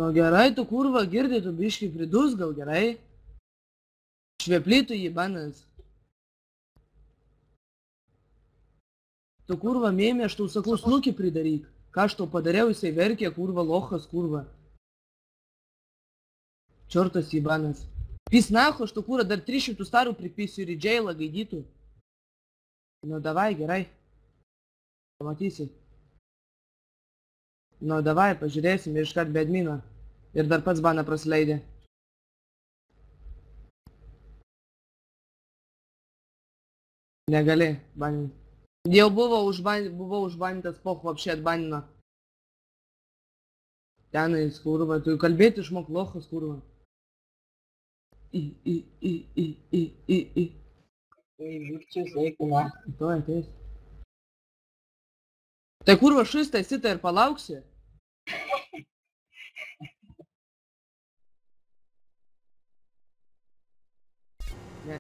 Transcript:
Nu gerai, tu kurva girdi, tu biški pridus gal gerai. Šveplytų jibanas. Tu kurva mėmė, aš tau sakau, snukį pridaryk. Ką aš tau padariau, jisai verkė, kurva, lochas, kurva. Čortas jibanas. Pis nacho, aš tau kurva dar 300 starų pripisiu ir į džeilą gaidytų. Nu davai, gerai. Pamatysi. Nu davai, pažiūrėsim ir iškart be admino. Ir dar pats baną prasileidė. Negali baninti. Jau buvau užbanintas poch vapšė atbanino. Tenais, kurva, tu kalbėti išmok lochas, kurva. I. Žiūrčius, eikime. To ateis. Tai kurva šis, tai sitą ir palauksi?